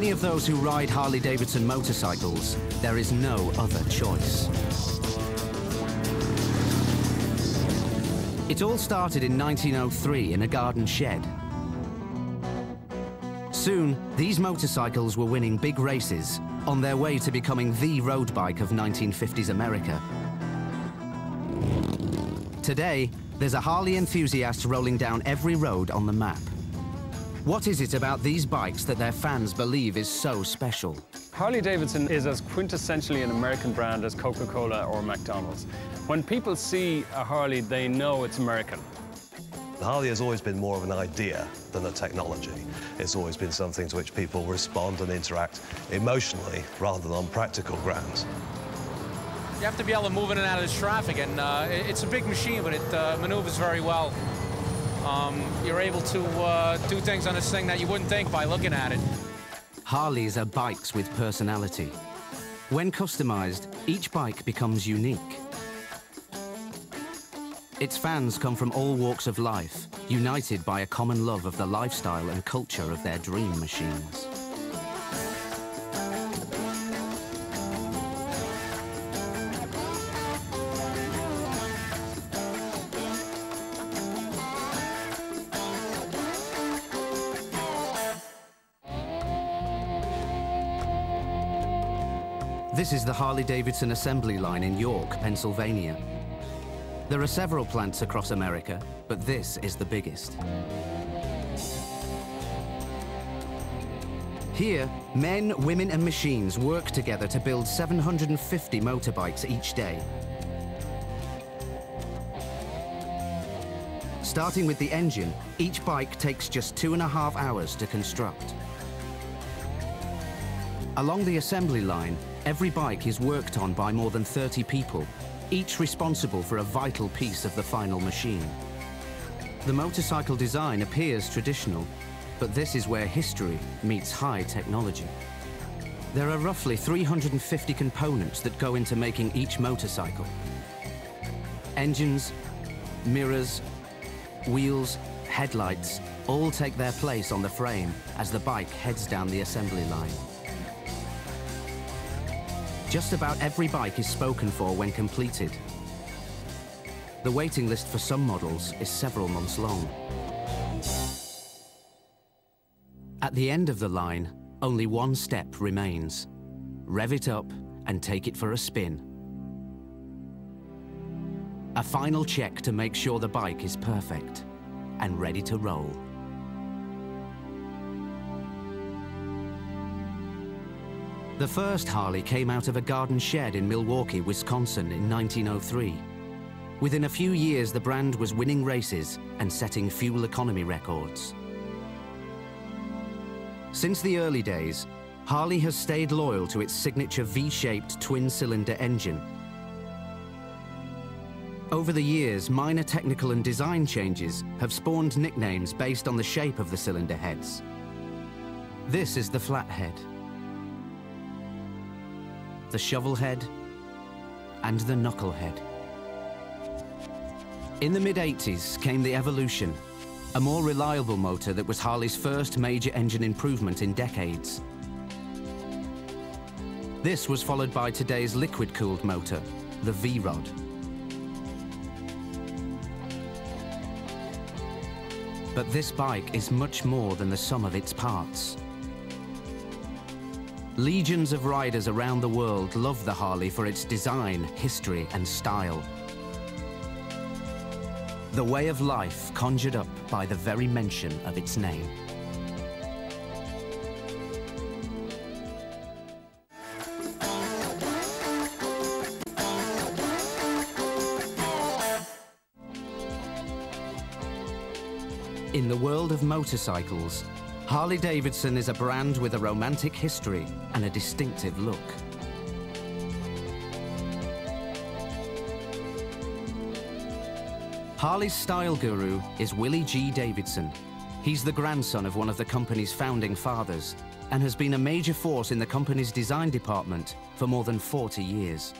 Many of those who ride Harley Davidson motorcycles, there is no other choice. It all started in 1903 in a garden shed. Soon, these motorcycles were winning big races on their way to becoming the road bike of 1950s America. Today, there's a Harley enthusiast rolling down every road on the map. What is it about these bikes that their fans believe is so special? Harley Davidson is as quintessentially an American brand as Coca-Cola or McDonald's. When people see a Harley, they know it's American. The Harley has always been more of an idea than a technology. It's always been something to which people respond and interact emotionally rather than on practical grounds. You have to be able to move in and out of this traffic, and it's a big machine, but it maneuvers very well. You're able to do things on this thing that you wouldn't think by looking at it. Harleys are bikes with personality. When customized, each bike becomes unique. Its fans come from all walks of life, united by a common love of the lifestyle and culture of their dream machines. This is the Harley Davidson assembly line in York, Pennsylvania. There are several plants across America, but this is the biggest. Here, men, women and machines work together to build 750 motorbikes each day. Starting with the engine, each bike takes just 2.5 hours to construct. Along the assembly line, every bike is worked on by more than 30 people, each responsible for a vital piece of the final machine. The motorcycle design appears traditional, but this is where history meets high technology. There are roughly 350 components that go into making each motorcycle. Engines, mirrors, wheels, headlights, all take their place on the frame as the bike heads down the assembly line. Just about every bike is spoken for when completed. The waiting list for some models is several months long. At the end of the line, only one step remains. Rev it up and take it for a spin. A final check to make sure the bike is perfect and ready to roll. The first Harley came out of a garden shed in Milwaukee, Wisconsin in 1903. Within a few years, the brand was winning races and setting fuel economy records. Since the early days, Harley has stayed loyal to its signature V-shaped twin-cylinder engine. Over the years, minor technical and design changes have spawned nicknames based on the shape of the cylinder heads. This is the flathead, the shovel head, and the knucklehead. In the mid-80s came the Evolution, a more reliable motor that was Harley's first major engine improvement in decades. This was followed by today's liquid-cooled motor, the V-Rod. But this bike is much more than the sum of its parts. Legions of riders around the world love the Harley for its design, history, and style. The way of life conjured up by the very mention of its name. In the world of motorcycles, Harley Davidson is a brand with a romantic history and a distinctive look. Harley's style guru is Willie G. Davidson. He's the grandson of one of the company's founding fathers and has been a major force in the company's design department for more than 40 years.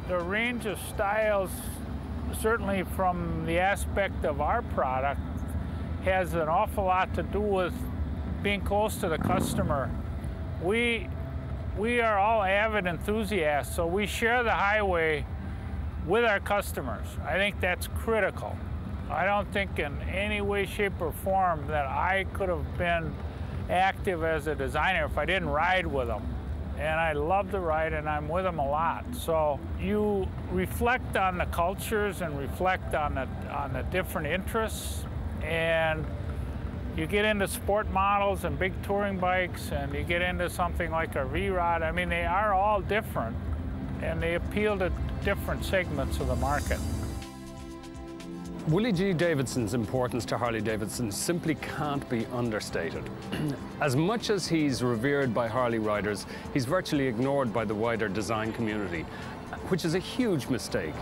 The range of styles, certainly from the aspect of our product, has an awful lot to do with being close to the customer. We are all avid enthusiasts, so we share the highway with our customers. I think that's critical. I don't think in any way, shape, or form that I could have been active as a designer if I didn't ride with them. And I love to ride, and I'm with them a lot. So you reflect on the cultures and reflect on the different interests, and you get into sport models and big touring bikes, and you get into something like a V-Rod. I mean, they are all different, and they appeal to different segments of the market. Willie G. Davidson's importance to Harley Davidson simply can't be understated. As much as he's revered by Harley riders, he's virtually ignored by the wider design community, which is a huge mistake.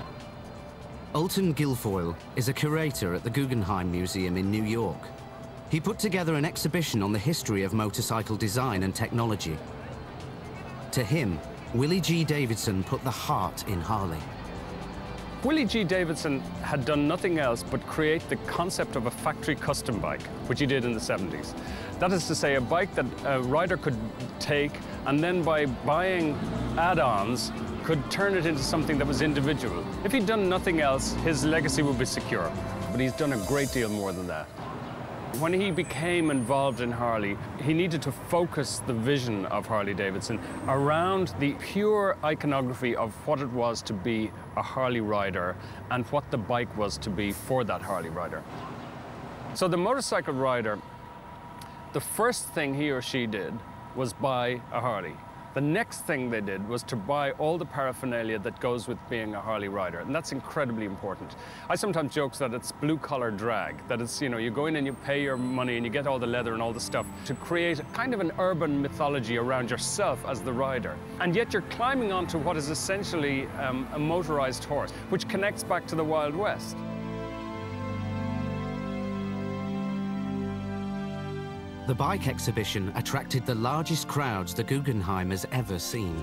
Alton Guilfoyle is a curator at the Guggenheim Museum in New York. He put together an exhibition on the history of motorcycle design and technology. To him, Willie G. Davidson put the heart in Harley. Willie G. Davidson had done nothing else but create the concept of a factory custom bike, which he did in the 70s. That is to say, a bike that a rider could take and then by buying add-ons could turn it into something that was individual. If he'd done nothing else, his legacy would be secure. But he's done a great deal more than that. When he became involved in Harley, he needed to focus the vision of Harley Davidson around the pure iconography of what it was to be a Harley rider and what the bike was to be for that Harley rider. So the motorcycle rider, the first thing he or she did was buy a Harley. The next thing they did was to buy all the paraphernalia that goes with being a Harley rider, and that's incredibly important. I sometimes joke that it's blue-collar drag, that it's, you know, you go in and you pay your money and you get all the leather and all the stuff to create kind of an urban mythology around yourself as the rider. And yet you're climbing onto what is essentially a motorized horse, which connects back to the Wild West. The bike exhibition attracted the largest crowds the Guggenheim has ever seen.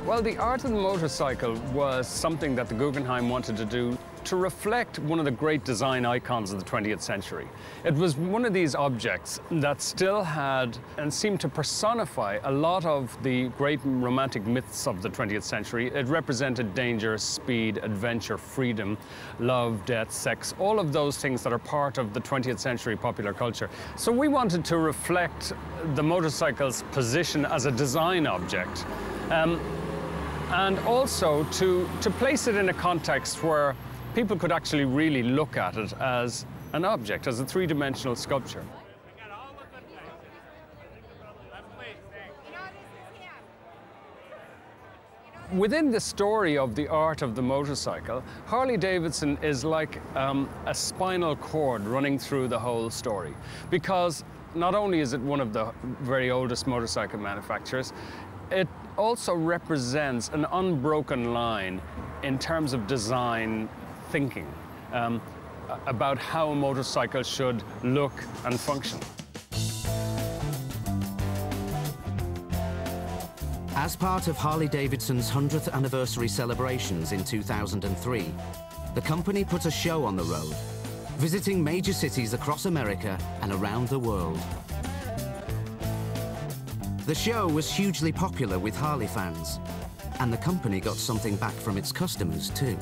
Well, the art of the motorcycle was something that the Guggenheim wanted to do to reflect one of the great design icons of the 20th century. It was one of these objects that still had and seemed to personify a lot of the great romantic myths of the 20th century. It represented danger, speed, adventure, freedom, love, death, sex, all of those things that are part of the 20th century popular culture. So we wanted to reflect the motorcycle's position as a design object. And also to place it in a context where people could actually really look at it as an object, as a three-dimensional sculpture. Within the story of the art of the motorcycle, Harley Davidson is like a spinal cord running through the whole story, because not only is it one of the very oldest motorcycle manufacturers, it also represents an unbroken line in terms of design thinking about how a motorcycle should look and function. As part of Harley Davidson's 100th anniversary celebrations in 2003, the company put a show on the road, visiting major cities across America and around the world. The show was hugely popular with Harley fans, and the company got something back from its customers too.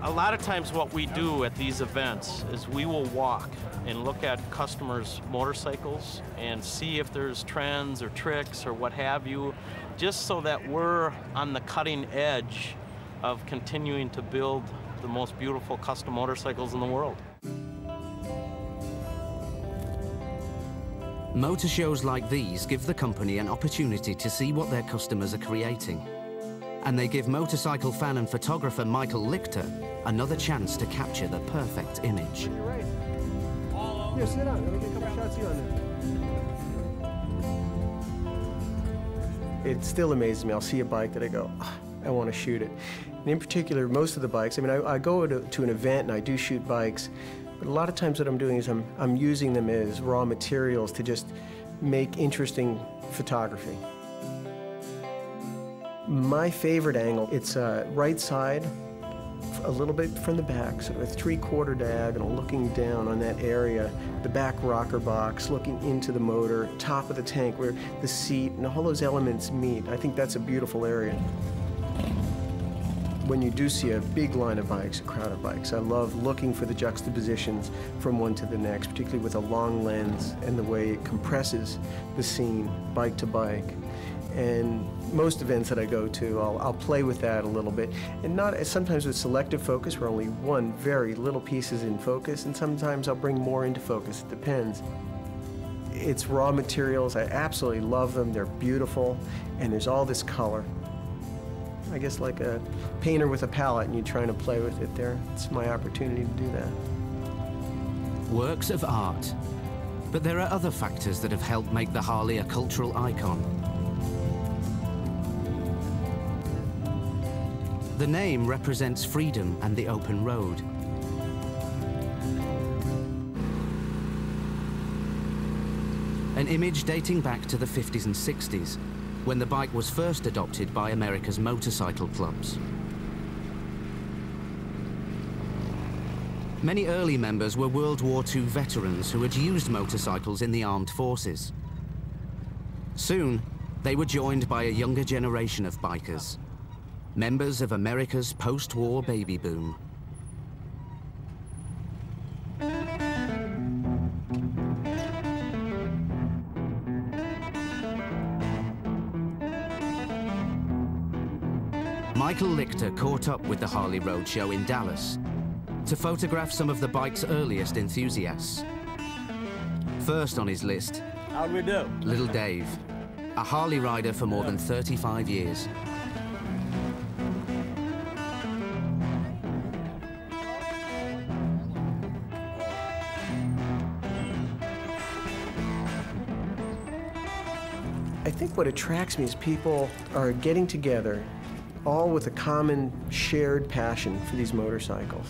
A lot of times what we do at these events is we will walk and look at customers' motorcycles and see if there's trends or tricks or what have you, just so that we're on the cutting edge of continuing to build the most beautiful custom motorcycles in the world. Motor shows like these give the company an opportunity to see what their customers are creating. And they give motorcycle fan and photographer Michael Lichter another chance to capture the perfect image. You're right. Here, sit down. Let me get a couple shots of you on there. It still amazes me. I'll see a bike that I go, oh, I want to shoot it. And in particular, most of the bikes, I mean, I go to an event and I do shoot bikes, but a lot of times what I'm doing is I'm using them as raw materials to just make interesting photography. My favorite angle, it's right side, a little bit from the back, so a 3/4 diagonal, looking down on that area, the back rocker box, looking into the motor, top of the tank where the seat and all those elements meet. I think that's a beautiful area. When you do see a big line of bikes, a crowd of bikes, I love looking for the juxtapositions from one to the next, particularly with a long lens and the way it compresses the scene, bike to bike. And most events that I go to, I'll play with that a little bit. And sometimes with selective focus, where only one very little piece is in focus, and sometimes I'll bring more into focus, it depends. It's raw materials, I absolutely love them, they're beautiful, and there's all this color. I guess like a painter with a palette and you're trying to play with it there. It's my opportunity to do that. Works of art. But there are other factors that have helped make the Harley a cultural icon. The name represents freedom and the open road. An image dating back to the 50s and 60s, when the bike was first adopted by America's motorcycle clubs. Many early members were World War II veterans who had used motorcycles in the armed forces. Soon, they were joined by a younger generation of bikers, members of America's post-war baby boom. Michael Lichter caught up with the Harley Roadshow in Dallas to photograph some of the bike's earliest enthusiasts. First on his list, how'd we do? Little Dave, a Harley rider for more than 35 years. I think what attracts me is people are getting together, all with a common shared passion for these motorcycles.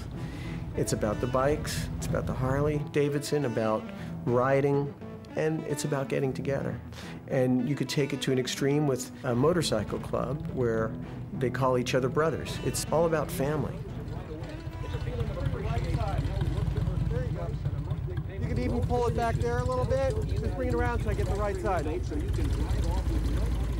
It's about the bikes, it's about the Harley Davidson, about riding, and it's about getting together. And you could take it to an extreme with a motorcycle club where they call each other brothers. It's all about family. You could even pull it back there a little bit. Just bring it around so I get the right side.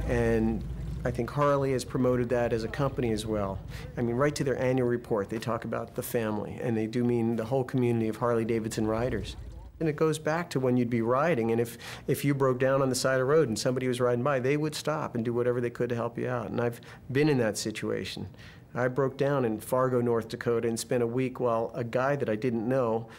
And I think Harley has promoted that as a company as well. I mean, right to their annual report, they talk about the family, and they do mean the whole community of Harley Davidson riders. And it goes back to when you'd be riding, and if you broke down on the side of the road and somebody was riding by, they would stop and do whatever they could to help you out. And I've been in that situation. I broke down in Fargo, North Dakota, and spent a week while a guy that I didn't know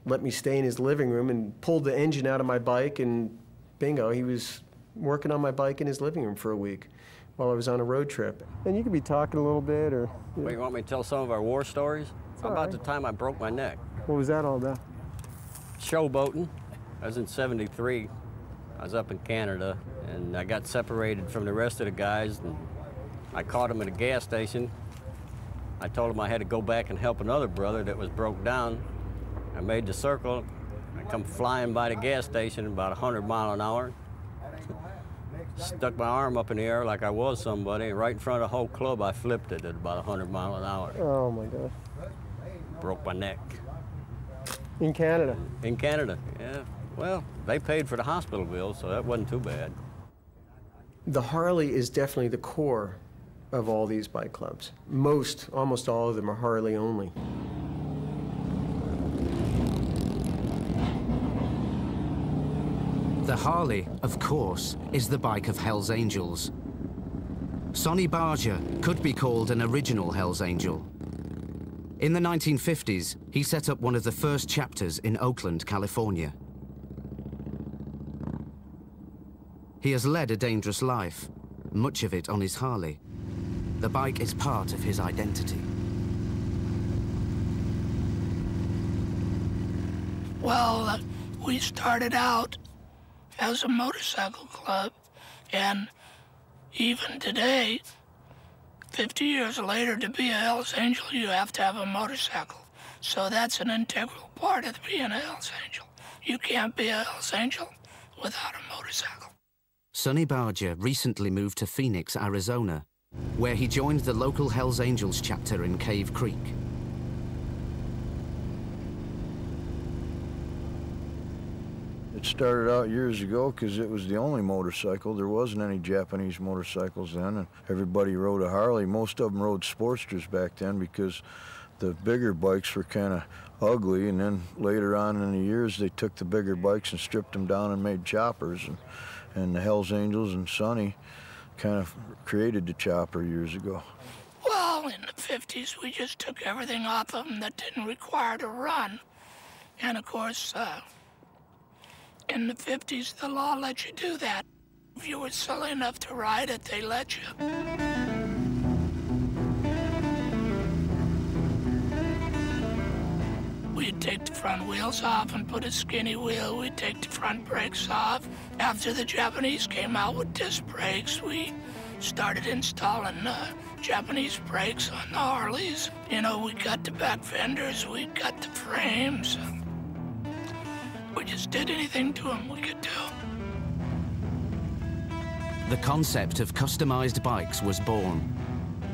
let me stay in his living room and pulled the engine out of my bike, and bingo, he was working on my bike in his living room for a week while I was on a road trip. And you could be talking a little bit, or... Well, you want me to tell some of our war stories? How about the time I broke my neck? What was that all about? Showboating. I was in '73. I was up in Canada, and I got separated from the rest of the guys, and I caught him at a gas station. I told him I had to go back and help another brother that was broke down. I made the circle. I come flying by the gas station about 100 miles an hour. Stuck my arm up in the air like I was somebody, and right in front of the whole club, I flipped it at about 100 miles an hour. Oh, my gosh. Broke my neck. In Canada? In Canada, yeah. Well, they paid for the hospital bill, so that wasn't too bad. The Harley is definitely the core of all these bike clubs. Almost all of them are Harley only. The Harley, of course, is the bike of Hell's Angels. Sonny Barger could be called an original Hell's Angel. In the 1950s, he set up one of the first chapters in Oakland, California. He has led a dangerous life, much of it on his Harley. The bike is part of his identity. Well, we started out as a motorcycle club, and Even today, 50 years later, to be a Hells Angel, you have to have a motorcycle. So that's an integral part of being a Hells Angel. You can't be a Hells Angel without a motorcycle. Sonny Barger recently moved to Phoenix, Arizona, where he joined the local Hells Angels chapter in Cave Creek. It started out years ago because it was the only motorcycle. There wasn't any Japanese motorcycles then, and everybody rode a Harley. Most of them rode Sportsters back then because the bigger bikes were kind of ugly, and then later on in the years they took the bigger bikes and stripped them down and made choppers, and the Hells Angels and Sonny kind of created the chopper years ago. Well, in the 50s, we just took everything off of them that didn't require to run. And of course, in the 50s, the law let you do that. If you were silly enough to ride it, they let you. We'd take the front wheels off and put a skinny wheel. We'd take the front brakes off. After the Japanese came out with disc brakes, we started installing Japanese brakes on the Harleys. You know, we got the back fenders, we got the frames. We just did anything to them we could do. The concept of customized bikes was born,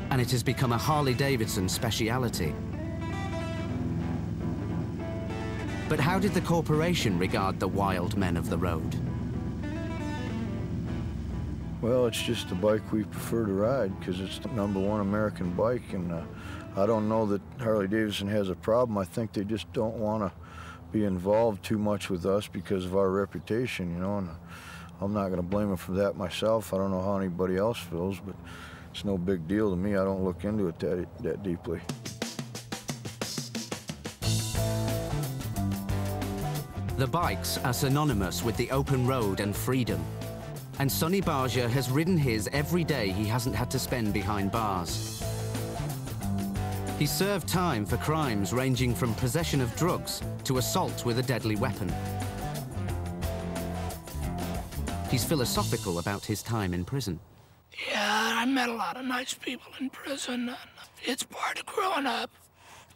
and it has become a Harley Davidson speciality. But how did the corporation regard the wild men of the road? Well, it's just the bike we prefer to ride because it's the #1 American bike, and I don't know that Harley Davidson has a problem. I think they just don't want to be involved too much with us because of our reputation, you know, and I'm not going to blame them for that myself. I don't know how anybody else feels, but it's no big deal to me. I don't look into it that deeply. The bikes are synonymous with the open road and freedom, and Sonny Barger has ridden his every day he hasn't had to spend behind bars. He served time for crimes ranging from possession of drugs to assault with a deadly weapon. He's philosophical about his time in prison. Yeah, I met a lot of nice people in prison. And it's part of growing up.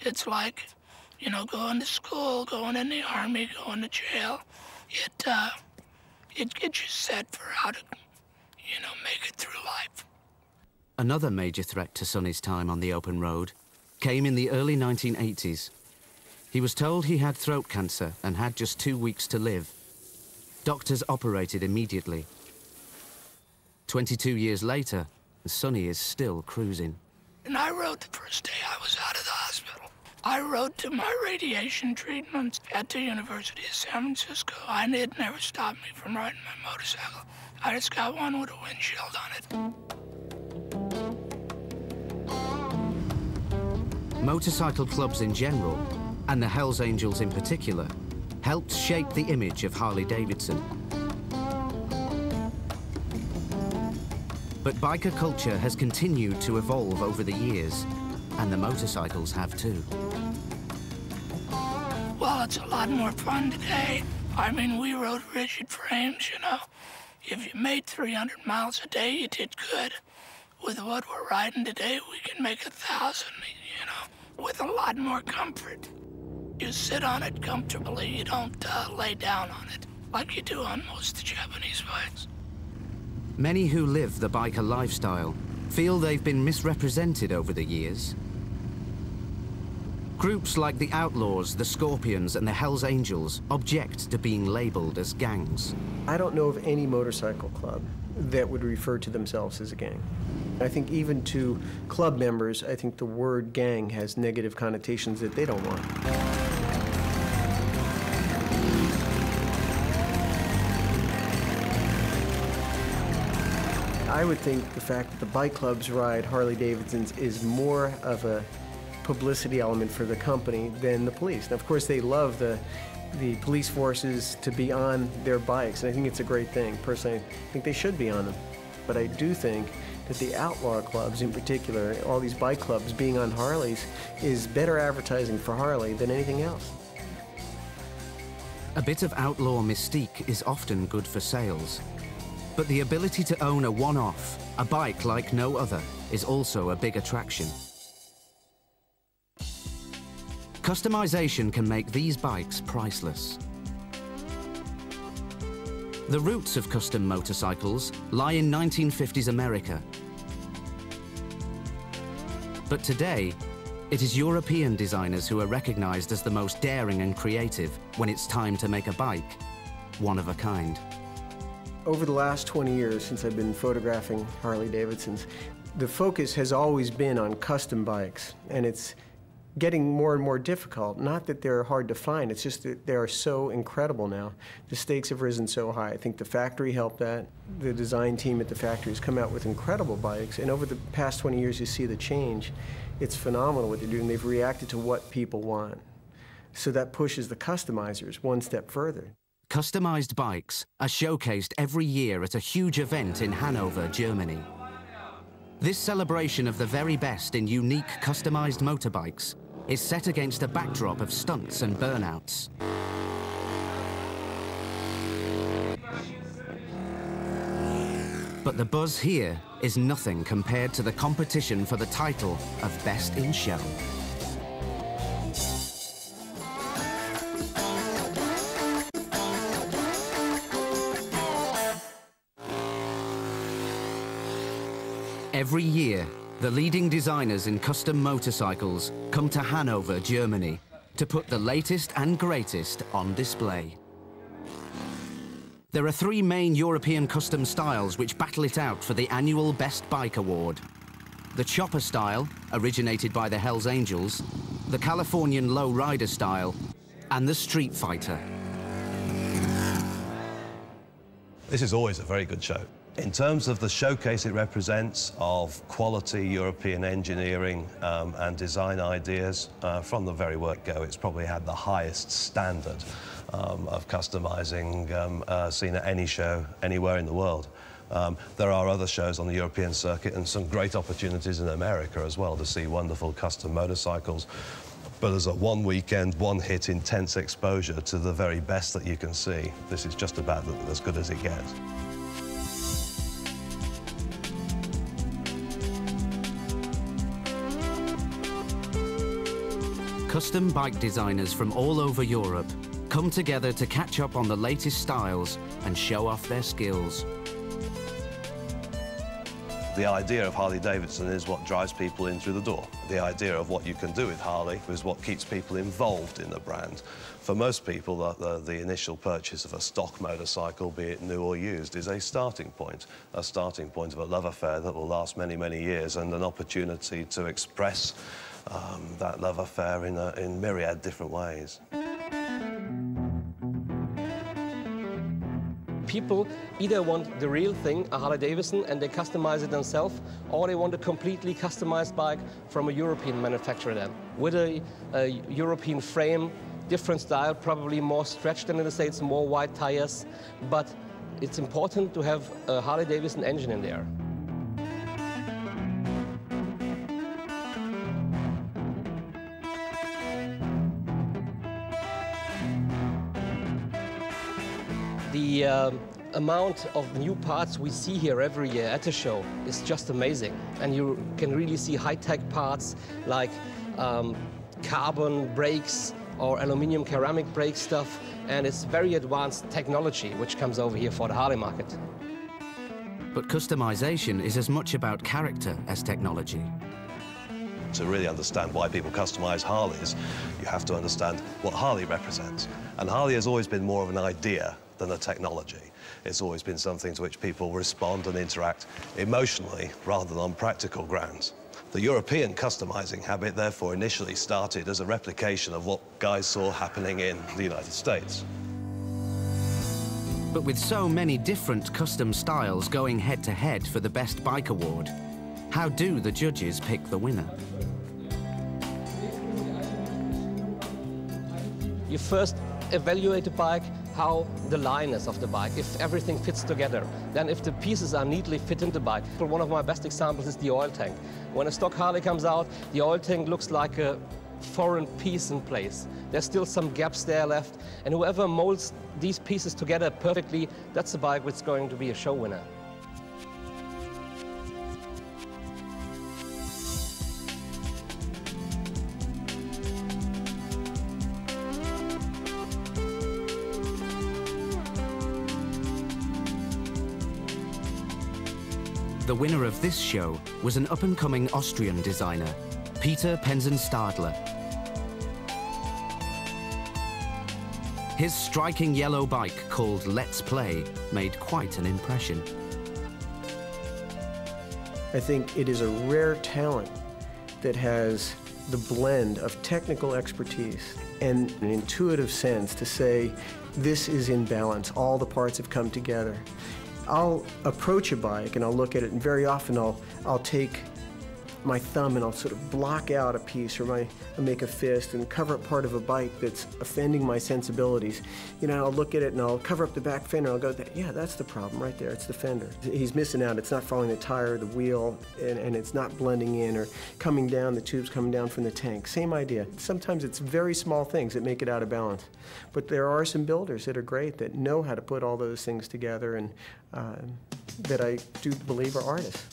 It's like, you know, going to school, going in the Army, going to jail. It gets you set for how to, you know, make it through life. Another major threat to Sonny's time on the open road came in the early 1980s. He was told he had throat cancer and had just 2 weeks to live. Doctors operated immediately. 22 years later, Sonny is still cruising. And I rode the first day I was out of the hospital. I rode to my radiation treatments at the University of San Francisco. It never stopped me from riding my motorcycle. I just got one with a windshield on it. Motorcycle clubs in general, and the Hells Angels in particular, helped shape the image of Harley Davidson. But biker culture has continued to evolve over the years, and the motorcycles have too. Well, it's a lot more fun today. I mean, we rode rigid frames, you know. If you made 300 miles a day, you did good. With what we're riding today, we can make 1,000, you know, with a lot more comfort. You sit on it comfortably. You don't lay down on it like you do on most Japanese bikes. Many who live the biker lifestyle feel they've been misrepresented over the years. Groups like the Outlaws, the Scorpions, and the Hells Angels object to being labeled as gangs. I don't know of any motorcycle club that would refer to themselves as a gang. I think even to club members, I think the word gang has negative connotations that they don't want. I would think the fact that the bike clubs ride Harley Davidsons is more of a publicity element for the company than the police. Now, of course, they love the police forces to be on their bikes, and I think it's a great thing. Personally, I think they should be on them. But I do think that the outlaw clubs in particular, all these bike clubs being on Harleys, is better advertising for Harley than anything else. A bit of outlaw mystique is often good for sales. But the ability to own a one-off, a bike like no other, is also a big attraction. Customization can make these bikes priceless. The roots of custom motorcycles lie in 1950s America. But today, it is European designers who are recognized as the most daring and creative when it's time to make a bike, one of a kind. Over the last 20 years, since I've been photographing Harley Davidsons, the focus has always been on custom bikes, and it's getting more and more difficult. Not that they're hard to find, it's just that they are so incredible now. The stakes have risen so high. I think the factory helped that. The design team at the factory has come out with incredible bikes, and over the past 20 years you see the change. It's phenomenal what they're doing. They've reacted to what people want. So that pushes the customizers one step further. Customized bikes are showcased every year at a huge event in Hanover, Germany. This celebration of the very best in unique customized motorbikes is set against a backdrop of stunts and burnouts. But the buzz here is nothing compared to the competition for the title of Best in Show. Every year, the leading designers in custom motorcycles come to Hanover, Germany, to put the latest and greatest on display. There are three main European custom styles which battle it out for the annual Best Bike Award. The chopper style, originated by the Hells Angels, the Californian low rider style, and the street fighter. This is always a very good show. In terms of the showcase it represents of quality European engineering and design ideas, from the very word go, it's probably had the highest standard of customizing seen at any show anywhere in the world. There are other shows on the European circuit and some great opportunities in America as well to see wonderful custom motorcycles. But as a one weekend, one hit, intense exposure to the very best that you can see, this is just about as good as it gets. Custom bike designers from all over Europe come together to catch up on the latest styles and show off their skills. The idea of Harley Davidson is what drives people in through the door. The idea of what you can do with Harley is what keeps people involved in the brand. For most people, the initial purchase of a stock motorcycle, be it new or used, is a starting point of a love affair that will last many, many years, and an opportunity to express that love affair in myriad different ways. People either want the real thing, a Harley Davidson, and they customize it themselves, or they want a completely customized bike from a European manufacturer then, with a European frame, different style, probably more stretched than in the States, more wide tires, but it's important to have a Harley Davidson engine in there. The amount of new parts we see here every year at the show is just amazing. And you can really see high-tech parts like carbon brakes or aluminium ceramic brake stuff. And it's very advanced technology which comes over here for the Harley market. But customization is as much about character as technology. To really understand why people customize Harleys, you have to understand what Harley represents. And Harley has always been more of an idea than a technology. It's always been something to which people respond and interact emotionally rather than on practical grounds. The European customizing habit, therefore, initially started as a replication of what guys saw happening in the United States. But with so many different custom styles going head-to-head for the Best Bike Award, how do the judges pick the winner? You first evaluate the bike, how the line is of the bike, if everything fits together. Then if the pieces are neatly fit in the bike. One of my best examples is the oil tank. When a stock Harley comes out, the oil tank looks like a foreign piece in place. There's still some gaps there left, and whoever molds these pieces together perfectly, that's the bike that's going to be a show winner. The winner of this show was an up-and-coming Austrian designer, Peter Penzenstadler. His striking yellow bike called Let's Play made quite an impression. I think it is a rare talent that has the blend of technical expertise and an intuitive sense to say, this is in balance, all the parts have come together. I'll approach a bike and I'll look at it, and very often I'll take my thumb and I'll sort of block out a piece, or I'll make a fist and cover up part of a bike that's offending my sensibilities. You know, I'll look at it and I'll cover up the back fender. I'll go, yeah, that's the problem right there. It's the fender. He's missing out. It's not following the tire, the wheel, and it's not blending in or coming down, the tube's coming down from the tank. Same idea. Sometimes it's very small things that make it out of balance. But there are some builders that are great that know how to put all those things together, and that I do believe are artists.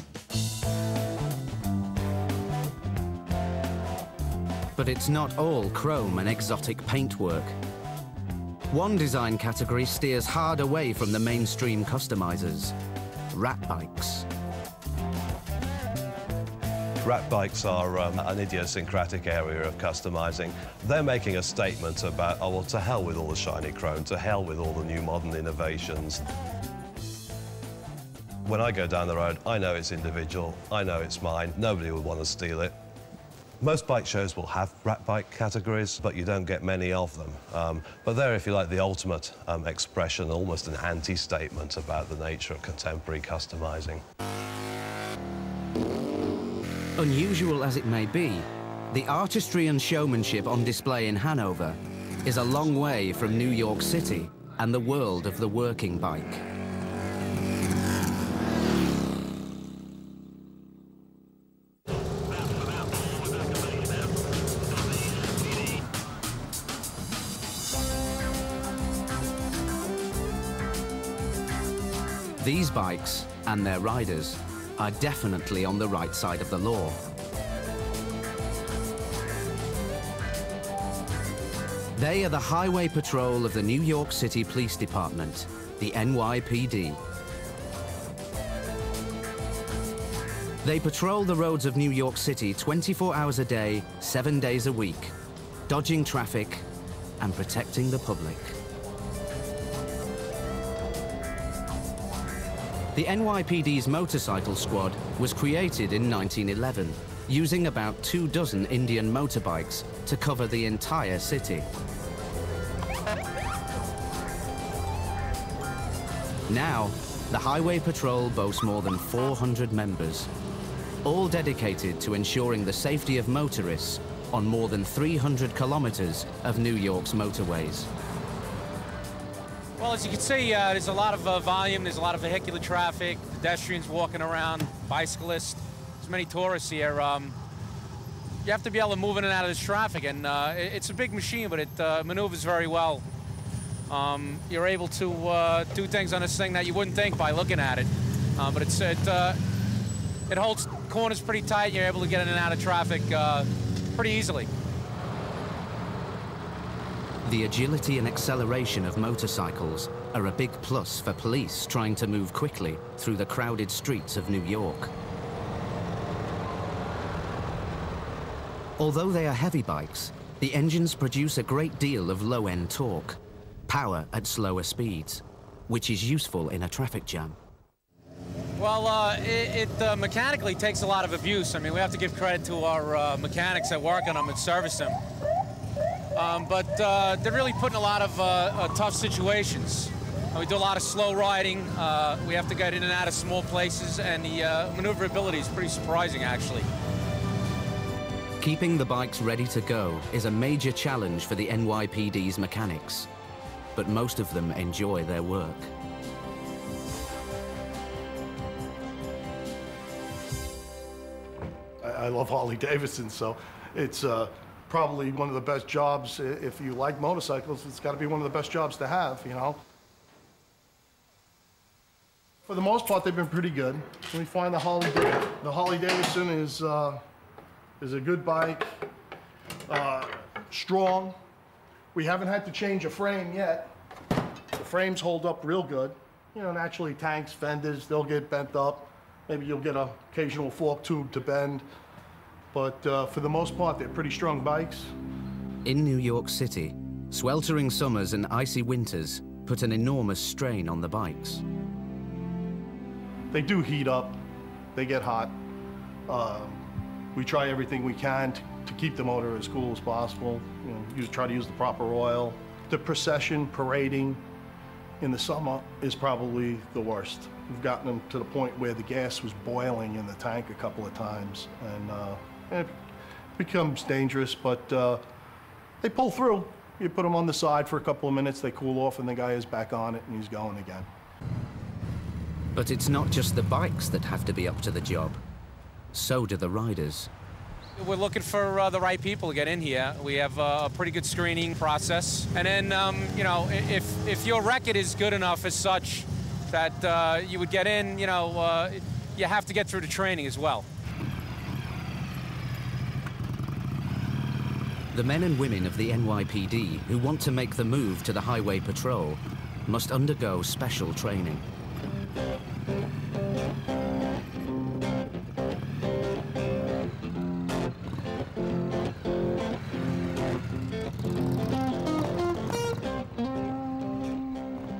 But it's not all chrome and exotic paintwork. One design category steers hard away from the mainstream customizers: rat bikes. Rat bikes are an idiosyncratic area of customizing. They're making a statement about, oh, well, to hell with all the shiny chrome, to hell with all the new modern innovations. When I go down the road, I know it's individual, I know it's mine, nobody would want to steal it. Most bike shows will have rat bike categories, but you don't get many of them. But they're, if you like, the ultimate expression, almost an anti-statement about the nature of contemporary customizing. Unusual as it may be, the artistry and showmanship on display in Hanover is a long way from New York City and the world of the working bike. These bikes and their riders are definitely on the right side of the law. They are the Highway Patrol of the New York City Police Department, the NYPD. They patrol the roads of New York City 24 hours a day, 7 days a week, dodging traffic and protecting the public. The NYPD's motorcycle squad was created in 1911, using about 24 Indian motorbikes to cover the entire city. Now, the Highway Patrol boasts more than 400 members, all dedicated to ensuring the safety of motorists on more than 300 kilometers of New York's motorways. Well, as you can see, there's a lot of volume, there's a lot of vehicular traffic, pedestrians walking around, bicyclists, there's many tourists here. You have to be able to move in and out of this traffic, and it's a big machine, but it maneuvers very well. You're able to do things on this thing that you wouldn't think by looking at it, but it holds corners pretty tight. You're able to get in and out of traffic pretty easily. The agility and acceleration of motorcycles are a big plus for police trying to move quickly through the crowded streets of New York. Although they are heavy bikes, the engines produce a great deal of low-end torque, power at slower speeds, which is useful in a traffic jam. Well, it mechanically takes a lot of abuse. I mean, we have to give credit to our mechanics that work on them and service them. But they're really put in a lot of tough situations. We do a lot of slow riding. We have to get in and out of small places, and the maneuverability is pretty surprising, actually. Keeping the bikes ready to go is a major challenge for the NYPD's mechanics, but most of them enjoy their work. I love Harley Davidson, so it's probably one of the best jobs. If you like motorcycles, it's got to be one of the best jobs to have, you know. For the most part, they've been pretty good. We find the Harley Davidson is a good bike, strong. We haven't had to change a frame yet. The frames hold up real good. You know, naturally tanks, fenders, they'll get bent up. Maybe you'll get an occasional fork tube to bend. But for the most part, they're pretty strong bikes. In New York City, sweltering summers and icy winters put an enormous strain on the bikes. They do heat up, they get hot. We try everything we can to keep the motor as cool as possible. You know, try to use the proper oil. The procession, parading in the summer is probably the worst. We've gotten them to the point where the gas was boiling in the tank a couple of times, and it becomes dangerous, but they pull through. You put them on the side for a couple of minutes, they cool off, and the guy is back on it, and he's going again. But it's not just the bikes that have to be up to the job. So do the riders. We're looking for the right people to get in here. We have a pretty good screening process. And then, you know, if your record is good enough as such that you would get in, you know, you have to get through the training as well. The men and women of the NYPD who want to make the move to the highway patrol must undergo special training.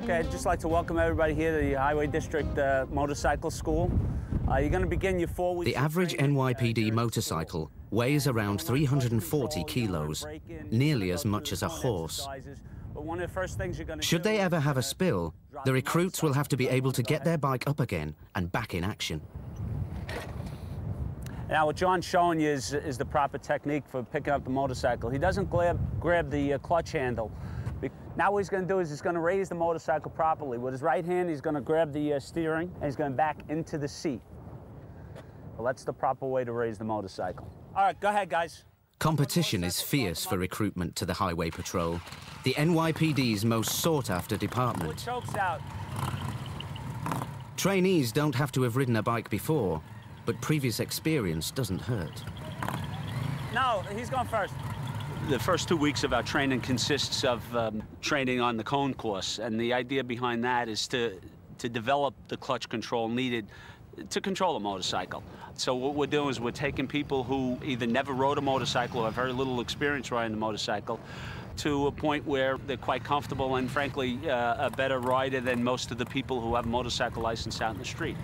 Okay, I'd just like to welcome everybody here to the Highway District Motorcycle School. You're going to begin your 4 weeks. The average NYPD motorcycle weighs around 340 kilos, nearly as much as a horse. Should they ever have a spill, the recruits will have to be able to get their bike up again and back in action. Now, what John's showing you is the proper technique for picking up the motorcycle. He doesn't grab the clutch handle. Now what he's going to do is he's going to raise the motorcycle properly. With his right hand, he's going to grab the steering, and he's going back into the seat. Well, that's the proper way to raise the motorcycle. All right, go ahead, guys. Competition is fierce for recruitment to the Highway Patrol, the NYPD's most sought-after department. Chokes out. Trainees don't have to have ridden a bike before, but previous experience doesn't hurt. No, he's going first. The first 2 weeks of our training consists of training on the cone course, and the idea behind that is to develop the clutch control needed to control a motorcycle. So what we're doing is we're taking people who either never rode a motorcycle or have very little experience riding a motorcycle to a point where they're quite comfortable and, frankly, a better rider than most of the people who have a motorcycle license out in the street.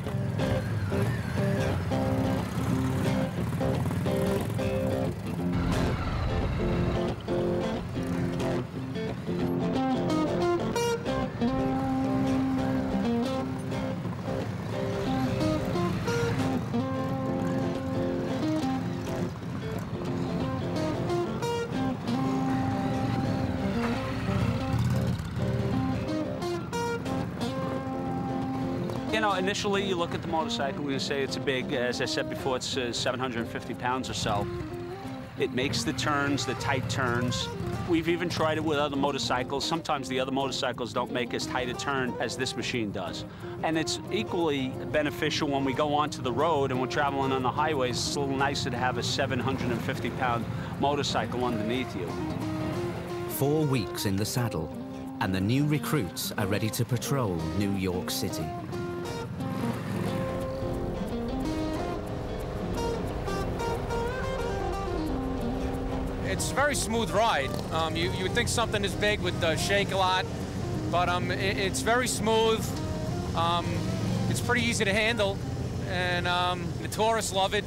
You know, initially you look at the motorcycle, we're going to say it's a big, as I said before, it's 750 pounds or so. It makes the turns, the tight turns. We've even tried it with other motorcycles. Sometimes the other motorcycles don't make as tight a turn as this machine does. And it's equally beneficial when we go onto the road and we're traveling on the highways. It's a little nicer to have a 750-pound motorcycle underneath you. 4 weeks in the saddle, and the new recruits are ready to patrol New York City. It's a very smooth ride. You would think something this big would shake a lot, but it's very smooth. It's pretty easy to handle, and the tourists love it.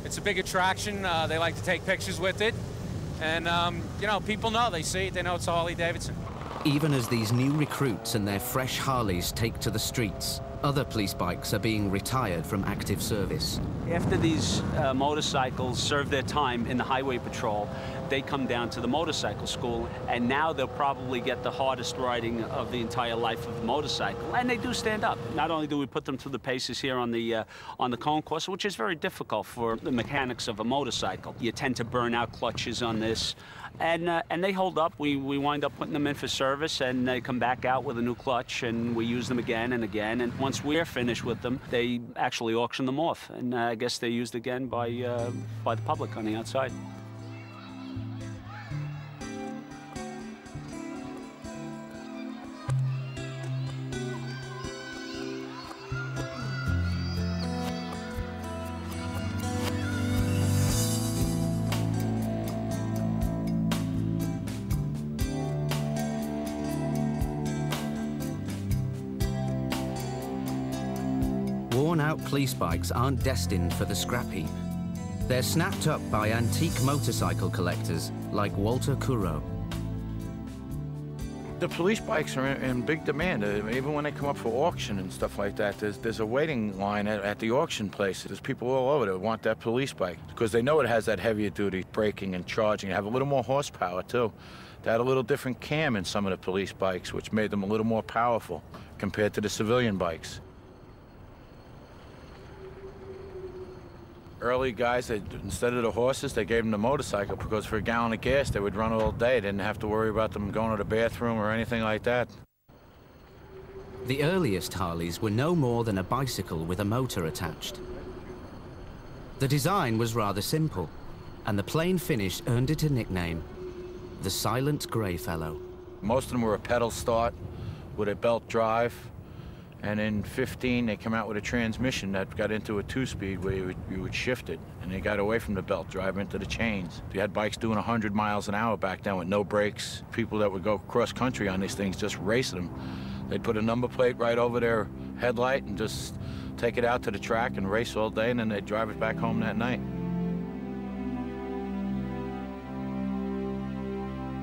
It's a big attraction. They like to take pictures with it, and you know, people know. They see it. They know it's a Harley Davidson. Even as these new recruits and their fresh Harleys take to the streets, other police bikes are being retired from active service. After these motorcycles serve their time in the highway patrol, they come down to the motorcycle school, and now they'll probably get the hardest riding of the entire life of the motorcycle. And they do stand up. Not only do we put them through the paces here on the cone course, which is very difficult for the mechanics of a motorcycle. You tend to burn out clutches on this. And they hold up. We wind up putting them in for service, and they come back out with a new clutch, and we use them again and again. And once we're finished with them, they actually auction them off. And I guess they're used again by the public on the outside. Worn-out police bikes aren't destined for the scrap heap. They're snapped up by antique motorcycle collectors like Walter Curro. The police bikes are in big demand. Even when they come up for auction and stuff like that, there's a waiting line at the auction place. There's people all over that want that police bike because they know it has that heavier duty braking and charging. They have a little more horsepower, too. They had a little different cam in some of the police bikes, which made them a little more powerful compared to the civilian bikes. Early guys, instead of the horses, they gave them the motorcycle because for a gallon of gas, they would run all day. They didn't have to worry about them going to the bathroom or anything like that. The earliest Harleys were no more than a bicycle with a motor attached. The design was rather simple, and the plain finish earned it a nickname, the Silent Grey Fellow. Most of them were a pedal start with a belt drive. And in 15, they came out with a transmission that got into a two-speed where you would shift it. And they got away from the belt drive into the chains. You had bikes doing 100 miles an hour back then with no brakes. People that would go cross-country on these things just racing them. They'd put a number plate right over their headlight and just take it out to the track and race all day, and then they'd drive it back home that night.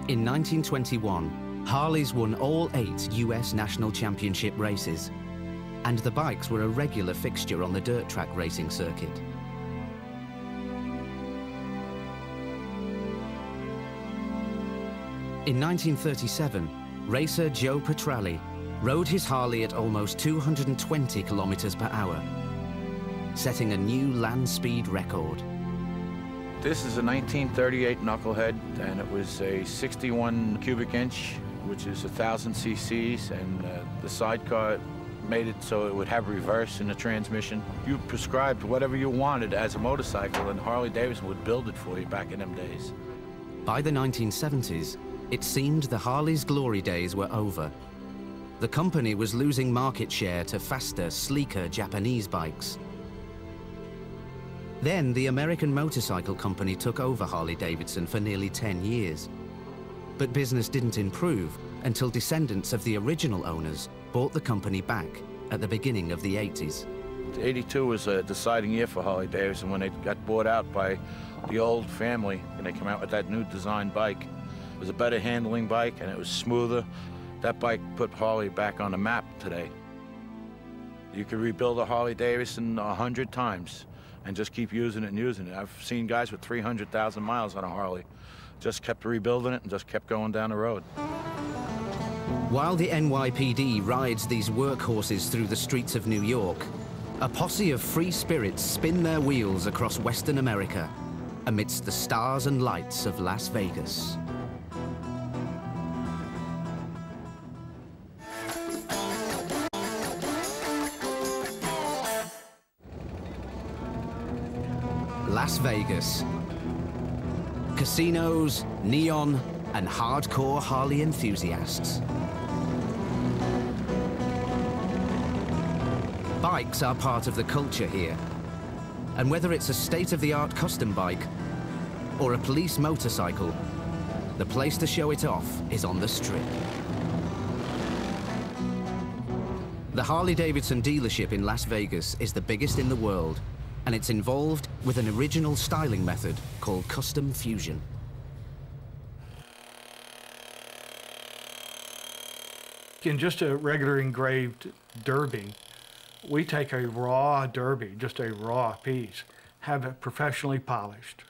In 1921, Harleys won all 8 US National Championship races, and the bikes were a regular fixture on the dirt track racing circuit. In 1937, racer Joe Petralli rode his Harley at almost 220 kilometers per hour, setting a new land speed record. This is a 1938 knucklehead, and it was a 61 cubic inch, which is 1,000 cc's, and the sidecar made it so it would have reverse in the transmission. You prescribed whatever you wanted as a motorcycle, and Harley Davidson would build it for you back in them days. By the 1970s, it seemed the Harley's glory days were over. The company was losing market share to faster, sleeker Japanese bikes. Then the American Motorcycle Company took over Harley Davidson for nearly 10 years. But business didn't improve until descendants of the original owners bought the company back at the beginning of the 80s. 82 was a deciding year for Harley Davidson when they got bought out by the old family, and they came out with that new design bike. It was a better handling bike, and it was smoother. That bike put Harley back on the map today. You could rebuild a Harley Davidson 100 times and just keep using it and using it. I've seen guys with 300,000 miles on a Harley. Just kept rebuilding it and just kept going down the road. While the NYPD rides these workhorses through the streets of New York, a posse of free spirits spin their wheels across Western America amidst the stars and lights of Las Vegas. Las Vegas. Casinos, neon, and hardcore Harley enthusiasts. Bikes are part of the culture here. And whether it's a state-of-the-art custom bike or a police motorcycle, the place to show it off is on the Strip. The Harley Davidson dealership in Las Vegas is the biggest in the world, and it's involved with an original styling method called custom fusion. In just a regular engraved derby, we take a raw derby, just a raw piece, have it professionally polished,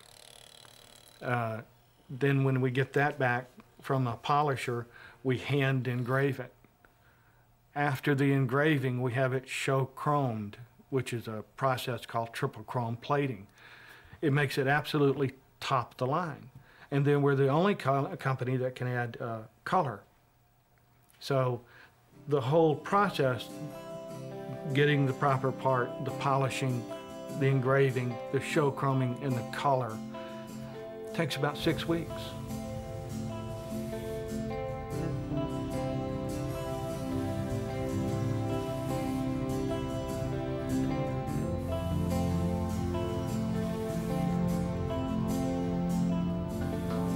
Then when we get that back from the polisher, we hand engrave it. After the engraving, we have it show chromed, which is a process called triple chrome plating. It makes it absolutely top the line. And then we're the only company that can add color. So the whole process, getting the proper part, the polishing, the engraving, the show chroming, and the color, takes about 6 weeks.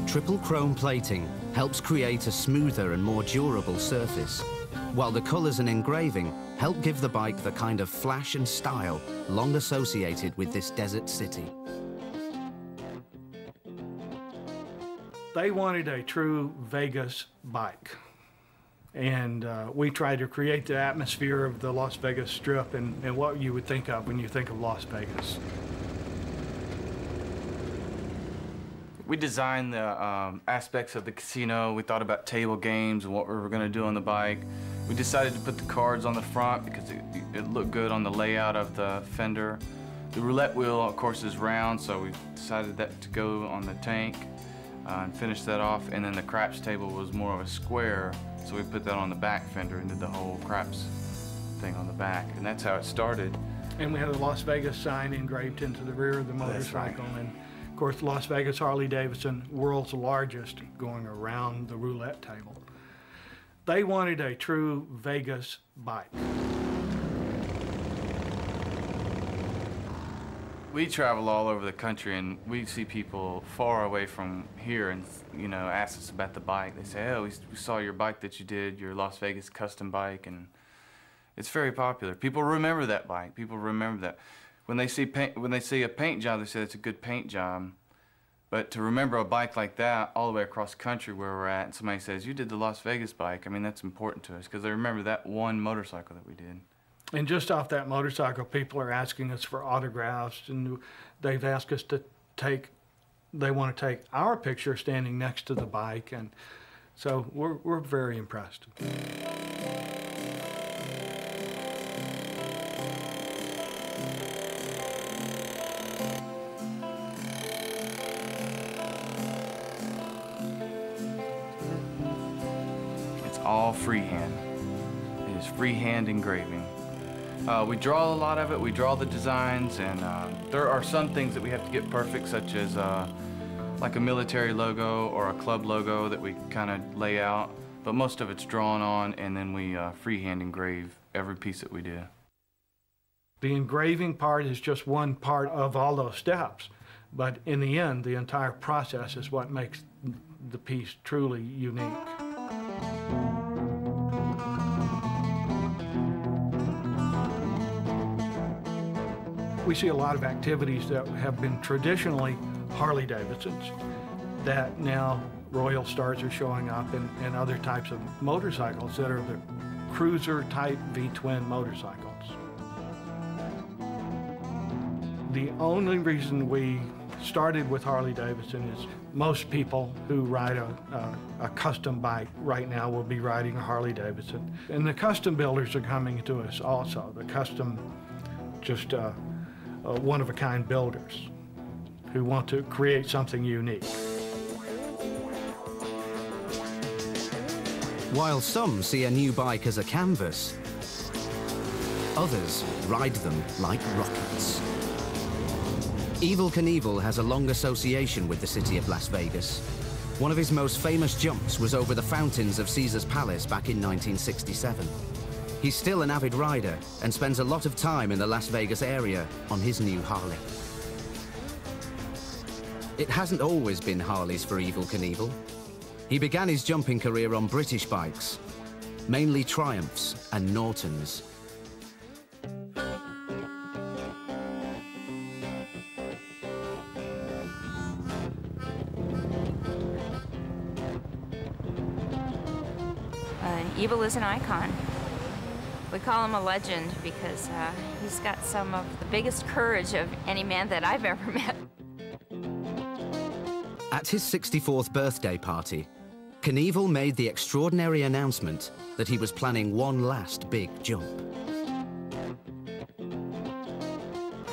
Triple chrome plating helps create a smoother and more durable surface, while the colors and engraving help give the bike the kind of flash and style long associated with this desert city. They wanted a true Vegas bike, and we tried to create the atmosphere of the Las Vegas Strip and what you would think of when you think of Las Vegas. We designed the aspects of the casino. We thought about table games and what we were going to do on the bike. We decided to put the cards on the front because it looked good on the layout of the fender. The roulette wheel, of course, is round, so we decided that to go on the tank and finish that off. And then the craps table was more of a square, so we put that on the back fender and did the whole craps thing on the back. And that's how it started. And we had a Las Vegas sign engraved into the rear of the motorcycle. Right. And of course, Las Vegas Harley Davidson, world's largest, going around the roulette table. They wanted a true Vegas bike. We travel all over the country, and we see people far away from here and, you know, ask us about the bike. They say, oh, we saw your bike that you did, your Las Vegas custom bike, and it's very popular. People remember that bike. People remember that. When they see a paint job, they say it's a good paint job. But to remember a bike like that all the way across the country where we're at, and somebody says, you did the Las Vegas bike, I mean, that's important to us because they remember that one motorcycle that we did. And just off that motorcycle, people are asking us for autographs, and they've asked us to they want to take our picture standing next to the bike, and so we're very impressed. All freehand. It is freehand engraving. We draw a lot of it, we draw the designs, and there are some things that we have to get perfect, such as like a military logo or a club logo that we kind of lay out, but most of it's drawn on, and then we freehand engrave every piece that we do. The engraving part is just one part of all those steps, but in the end, the entire process is what makes the piece truly unique. We see a lot of activities that have been traditionally Harley Davidsons that now Royal Stars are showing up and other types of motorcycles that are the cruiser type V-twin motorcycles. The only reason we started with Harley Davidson is most people who ride a custom bike right now will be riding a Harley Davidson. And the custom builders are coming to us also, the custom just one-of-a-kind builders who want to create something unique. While some see a new bike as a canvas, others ride them like rockets. Evel Knievel has a long association with the city of Las Vegas. One of his most famous jumps was over the fountains of Caesar's Palace back in 1967. He's still an avid rider and spends a lot of time in the Las Vegas area on his new Harley. It hasn't always been Harleys for Evel Knievel. He began his jumping career on British bikes, mainly Triumphs and Nortons. Evel is an icon. We call him a legend because he's got some of the biggest courage of any man that I've ever met. At his 64th birthday party, Knievel made the extraordinary announcement that he was planning one last big jump.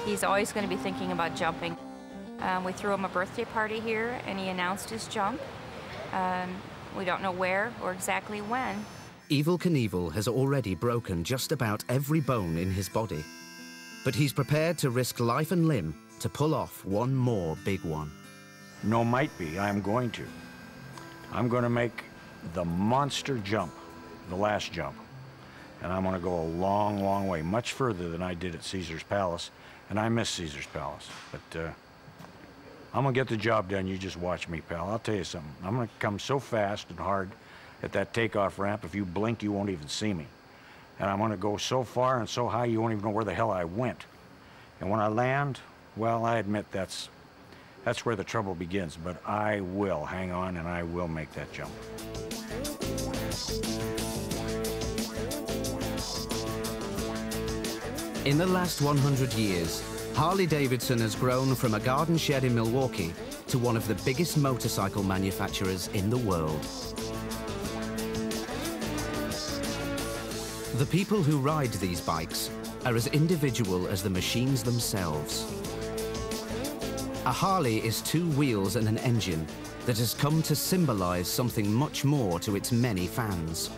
He's always going to be thinking about jumping. We threw him a birthday party here, and he announced his jump. We don't know where or exactly when. Evel Knievel has already broken just about every bone in his body, but he's prepared to risk life and limb to pull off one more big one. No might be, I'm going to. I'm going to make the monster jump, the last jump. And I'm going to go a long, long way, much further than I did at Caesar's Palace. And I miss Caesar's Palace, but I'm going to get the job done. You just watch me, pal. I'll tell you something. I'm going to come so fast and hard at that takeoff ramp, if you blink, you won't even see me. And I'm going to go so far and so high, you won't even know where the hell I went. And when I land, well, I admit that's where the trouble begins, but I will hang on and I will make that jump. In the last 100 years, Harley Davidson has grown from a garden shed in Milwaukee to one of the biggest motorcycle manufacturers in the world. The people who ride these bikes are as individual as the machines themselves. A Harley is two wheels and an engine that has come to symbolize something much more to its many fans.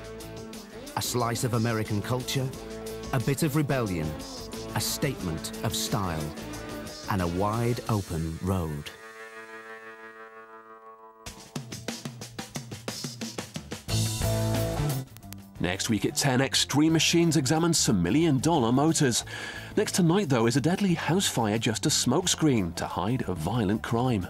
A slice of American culture, a bit of rebellion, a statement of style, and a wide open road. Next week at 10, Extreme Machines examines some million-dollar motors. Next tonight, though, is a deadly house fire just a smokescreen to hide a violent crime.